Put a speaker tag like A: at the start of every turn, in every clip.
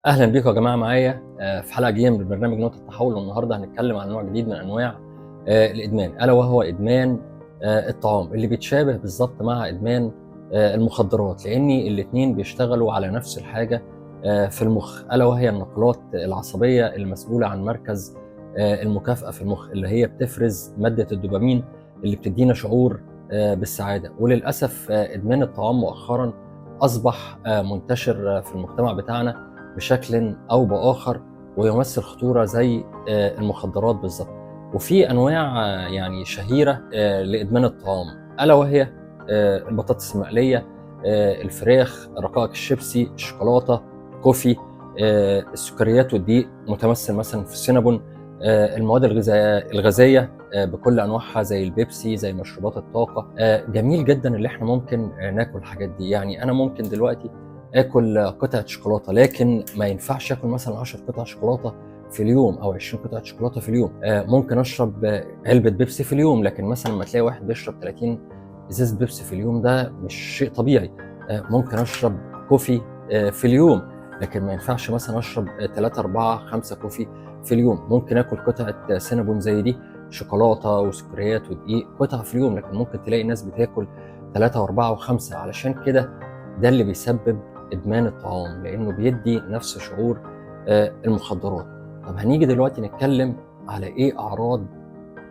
A: أهلا بيكم يا جماعة معايا في حلقة جديدة من برنامج نقطة التحول، والنهارده هنتكلم عن نوع جديد من أنواع الإدمان، ألا وهو إدمان الطعام اللي بيتشابه بالظبط مع إدمان المخدرات، لأن الاتنين بيشتغلوا على نفس الحاجة في المخ، ألا وهي النقلات العصبية المسؤولة عن مركز المكافأة في المخ، اللي هي بتفرز مادة الدوبامين اللي بتدينا شعور بالسعادة. وللأسف إدمان الطعام مؤخرا أصبح منتشر في المجتمع بتاعنا بشكل أو بآخر، ويمثل خطورة زي المخدرات بالضبط. وفي أنواع يعني شهيرة لإدمان الطعام، ألا وهي البطاطس المقلية، الفراخ، رقائق الشيبسي، الشوكولاتة، الكوفي، السكريات والدقيق متمثل مثلًا في السينابون، المواد الغازية بكل أنواعها زي البيبسي، زي مشروبات الطاقة. جميل جدًا اللي إحنا ممكن ناكل الحاجات دي، يعني أنا ممكن دلوقتي آكل قطعة شوكولاتة، لكن ما ينفعش آكل مثلًا 10 قطع شوكولاتة في اليوم أو 20 قطعة شوكولاتة في اليوم. ممكن أشرب علبة بيبسي في اليوم، لكن مثلًا أمّا تلاقي واحد بيشرب 30 إزازة بيبسي في اليوم ده مش شيء طبيعي. ممكن أشرب كوفي في اليوم، لكن ما ينفعش مثلًا أشرب 3، 4، 5 كوفي في اليوم. ممكن آكل قطعة سينابون زي دي، شوكولاتة وسكريات ودقيق، قطعة في اليوم، لكن ممكن تلاقي ناس بتاكل 3 و4 و5. علشان كده ده اللي بيسبب إدمان الطعام، لإنه بيدّي نفس شعور المخدرات. طب هنيجي دلوقتي نتكلم على إيه أعراض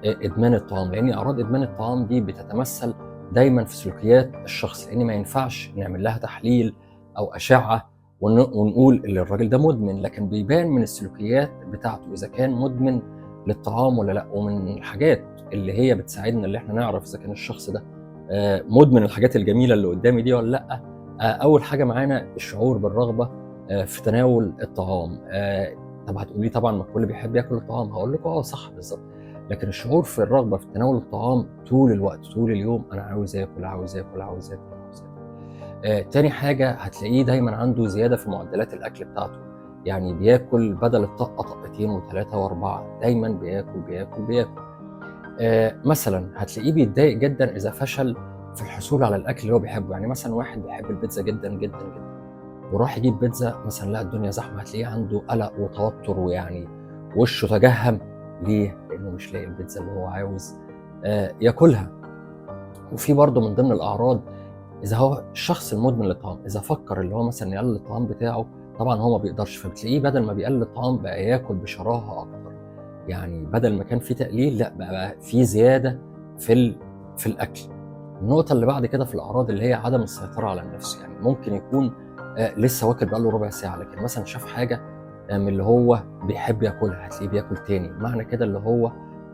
A: إدمان الطعام، لإن أعراض إدمان الطعام دي بتتمثّل دايمًا في سلوكيات الشخص، لإن ما ينفعش نعمل لها تحليل أو أشعة ونقول إن الراجل ده مدمن، لكن بيبان من السلوكيات بتاعته إذا كان مدمن للطعام والّا لأ. ومن الحاجات اللي هي بتساعدنا اللي إحنا نعرف إذا كان الشخص ده مدمن الحاجات الجميلة اللي قدّامي دي والّا لأ. أول حاجة معانا الشعور بالرغبة في تناول الطعام. طب هتقولي لي طبعًا ما الكل بيحب ياكل الطعام، هاقول لكم صح بالضبط، لكن الشعور في الرغبة في تناول الطعام طول الوقت، طول اليوم أنا عاوز آكل، عاوز آكل، عاوز آكل، عاوز آكل. تاني حاجة هتلاقيه دايمًا عنده زيادة في معدلات الأكل بتاعته، يعني بياكل بدل الطقة طقتين و3 و4، دايمًا بياكل، بياكل، بياكل. مثلًا هتلاقيه بيتضايق جدًا إذا فشل في الحصول على الأكل اللي هو بيحبه، يعني مثلًا واحد بيحب البيتزا جدًا، جدًا، جدًا، وراح يجيب بيتزا مثلًا لقى الدنيا زحمة، هتلاقيه عنده قلق وتوتر ويعني وشه تجهم. ليه؟ لإنه مش لاقي البيتزا اللي هو عاوز ياكلها. وفي برضه من ضمن الأعراض، إذا هو الشخص المدمن للطعام إذا فكر اللي هو مثلًا يقلل الطعام بتاعه، طبعًا هو ما بيقدرش، فبتلاقيه بدل ما بيقلل الطعام بقى ياكل بشراهة أكتر، يعني بدل ما كان في تقليل لأ بقى في زيادة في الأكل. النقطة اللي بعد كده في الأعراض اللي هي عدم السيطرة على النفس، يعني ممكن يكون لسه واكل بقى له ربع ساعة، لكن مثلًا شاف حاجة من اللي هو بيحب ياكلها، هتلاقيه بياكل تاني، معنى كده اللي هو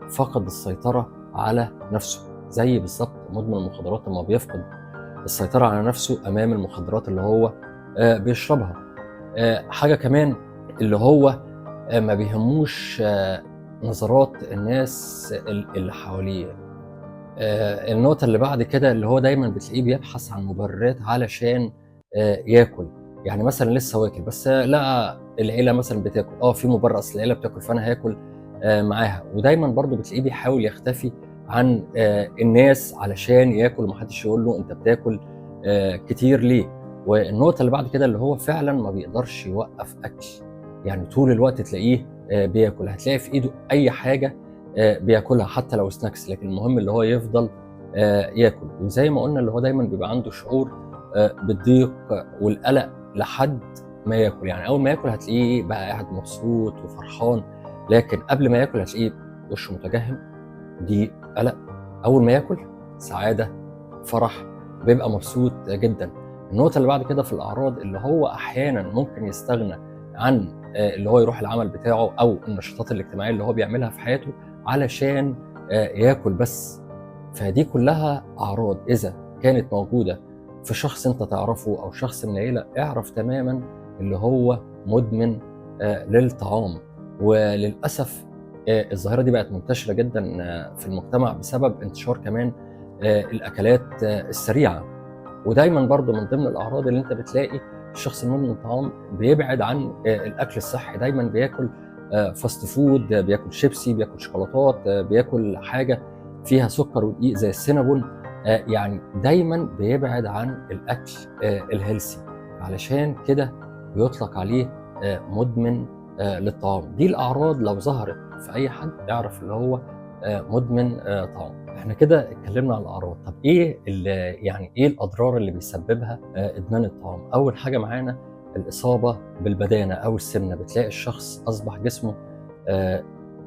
A: فقد السيطرة على نفسه، زي بالضبط مدمن المخدرات لمّا بيفقد السيطرة على نفسه أمام المخدرات اللي هو بيشربها. حاجة كمان اللي هو ما بيهموش نظرات الناس اللي حواليه. النقطة اللي بعد كده اللي هو دايمًا بتلاقيه بيبحث عن مبررات علشان ياكل، يعني مثلًا لسه واكل بس لقى العيلة مثلًا بتاكل، في مبرر أصل العيلة بتاكل فأنا هاكل معاها، ودايمًا برضه بتلاقيه بيحاول يختفي عن الناس علشان ياكل وما حدش يقول له أنت بتاكل كتير ليه. والنقطة اللي بعد كده اللي هو فعلًا ما بيقدرش يوقّف أكل، يعني طول الوقت تلاقيه بياكل، هتلاقي في إيده أي حاجة بياكلها حتى لو سناكس، لكن المهم اللي هو يفضل ياكل. وزي ما قُلنا اللي هو دايمًا بيبقى عنده شعور بالضيق والقلق لحد ما ياكل، يعني أول ما ياكل هتلاقيه بقى قاعد مبسوط وفرحان، لكن قبل ما ياكل هتلاقيه وشه متجهم، ضيق، قلق. أول ما ياكل سعادة، فرح، بيبقى مبسوط جدًا. النقطة اللي بعد كده في الأعراض اللي هو أحيانًا ممكن يستغنى عن اللي هو يروح العمل بتاعه أو النشاطات الاجتماعية اللي هو بيعملها في حياته علشان ياكل بس. فدي كلها أعراض إذا كانت موجودة في شخص أنت تعرفه أو شخص من العيلة، اعرف تمامًا اللي هو مدمن للطعام. وللأسف الظاهرة دي بقت منتشرة جدًا في المجتمع بسبب انتشار كمان الأكلات السريعة. ودايمًا برضه من ضمن الأعراض اللي أنت بتلاقي الشخص المدمن الطعام بيبعد عن الأكل الصحي، دايمًا بياكل fast food، بياكل شيبسي، بياكل شوكولاتات، بياكل حاجة فيها سكر ودقيق زي السينابون. يعني دايمًا بيبعد عن الأكل الhealthy، علشان كده بيُطلق عليه مدمن للطعام. دي الأعراض لو ظهرت في أي حد اعرف اللي هو مدمن طعام. إحنا كده اتكلمنا عن الأعراض، طب إيه يعني إيه الأضرار اللي بيسببها إدمان الطعام؟ أول حاجة معانا الإصابة بالبدانة أو السمنة، بتلاقي الشخص أصبح جسمه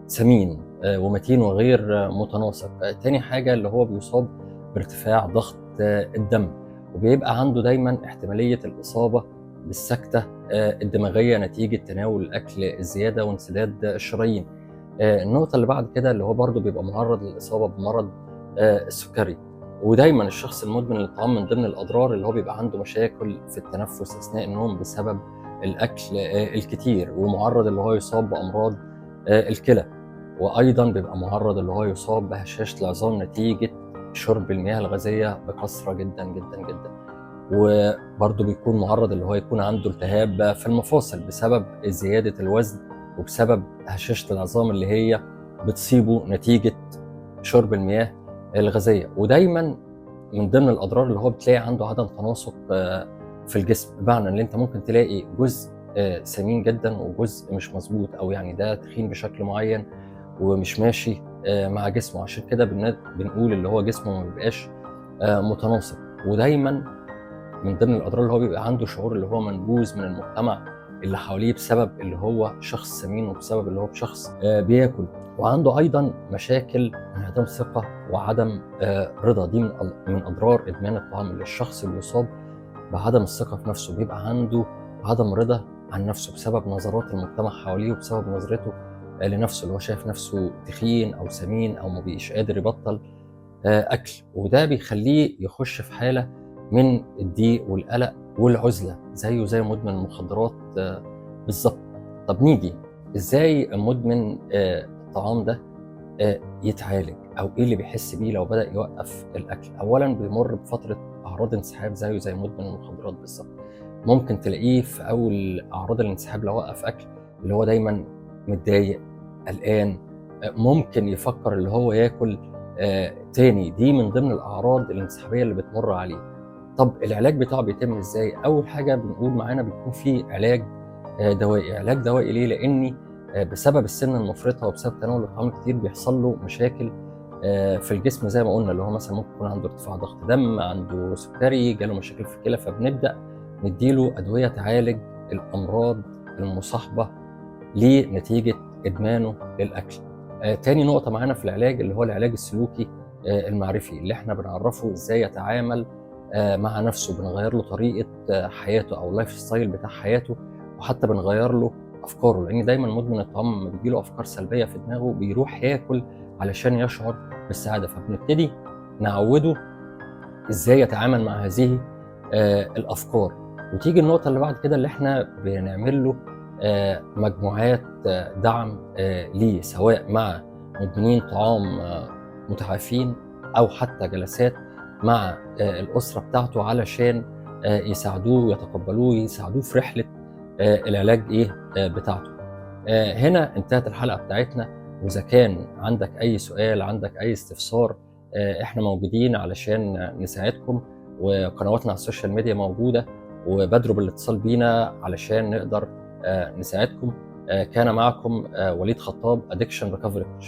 A: سمين ومتين وغير متناسق. تاني حاجة اللي هو بيصاب بارتفاع ضغط الدم، وبيبقى عنده دايما احتمالية الإصابة بالسكتة الدماغية نتيجة تناول الأكل الزيادة وانسداد الشرايين. النقطة اللي بعد كده اللي هو برضه بيبقى معرض للإصابة بمرض السكري. ودايما الشخص المدمن للطعام من ضمن الأضرار اللي هو بيبقى عنده مشاكل في التنفس أثناء النوم بسبب الأكل الكتير، ومعرض اللي هو يصاب بأمراض الكلى، وأيضا بيبقى معرض اللي هو يصاب بهشاشة العظام نتيجة شرب المياه الغازية بكثرة جدا جدا جدا. وبرضه بيكون معرض اللي هو يكون عنده التهاب في المفاصل بسبب زيادة الوزن وبسبب هشاشة العظام اللي هي بتصيبه نتيجة شرب المياه الغازية. ودايما من ضمن الأضرار اللي هو بتلاقي عنده عدم تناسق في الجسم، بمعنى ان انت ممكن تلاقي جزء سمين جدا وجزء مش مظبوط، او يعني ده تخين بشكل معين ومش ماشي مع جسمه. عشان كده بنقول اللي هو جسمه ما بيبقاش متناسق. ودايما من ضمن الاضرار اللي هو بيبقى عنده شعور اللي هو منبوذ من المجتمع اللي حواليه بسبب اللي هو شخص سمين وبسبب اللي هو شخص بياكل. وعنده ايضا مشاكل انعدام ثقه وعدم رضا. دي من اضرار ادمان الطعام، اللي الشخص بيصاب بعدم الثقه في نفسه، بيبقى عنده عدم رضا عن نفسه بسبب نظرات المجتمع حواليه وبسبب نظرته لنفسه، اللي هو شايف نفسه تخين او سمين او ما بيش قادر يبطل اكل. وده بيخليه يخش في حاله من الضيق والقلق والعزله، زيه زي مدمن المخدرات بالظبط. طب نيجي ازاي مدمن الطعام ده يتعالج، او ايه اللي بيحس بيه لو بدا يوقف الاكل؟ اولا بيمر بفتره اعراض انسحاب زيه زي مدمن المخدرات بالظبط. ممكن تلاقيه في اول اعراض الانسحاب لو وقف اكل اللي هو دايما متضايق قلقان، ممكن يفكر اللي هو ياكل تاني. دي من ضمن الاعراض الانسحابيه اللي بتمر عليه. طب العلاج بتاعه بيتم ازاي؟ اول حاجه بنقول معانا بيكون في علاج دوائي. علاج دوائي ليه؟ لاني بسبب السمنه المفرطه وبسبب تناول الطعام كتير بيحصل له مشاكل في الجسم زي ما قلنا، اللي هو مثلا ممكن يكون عنده ارتفاع ضغط دم، عنده سكري، جاله مشاكل في الكلى. فبنبدا نديله ادويه تعالج الامراض المصاحبه لنتيجه ادمانه للاكل. تاني نقطه معانا في العلاج اللي هو العلاج السلوكي المعرفي، اللي احنا بنعرفه ازاي يتعامل مع نفسه. بنغير له طريقه حياته او اللايف ستايل بتاع حياته، وحتى بنغير له افكاره، لان دايما مدمن الطعام لما بيجيله افكار سلبيه في دماغه بيروح ياكل علشان يشعر بالسعاده. فبنبتدي نعوده ازاي يتعامل مع هذه الافكار. وتيجي النقطه اللي بعد كده اللي احنا بنعمل له مجموعات دعم ليه، سواء مع مدمنين طعام متعافين او حتى جلسات مع الاسره بتاعته علشان يساعدوه ويتقبلوه، يساعدوه في رحله العلاج بتاعته. هنا انتهت الحلقه بتاعتنا، واذا كان عندك اي سؤال، عندك اي استفسار، احنا موجودين علشان نساعدكم، وقنواتنا على السوشيال ميديا موجوده، وبادروا بالاتصال بينا علشان نقدر نساعدكم. كان معكم وليد خطاب، Addiction Recovery Coach.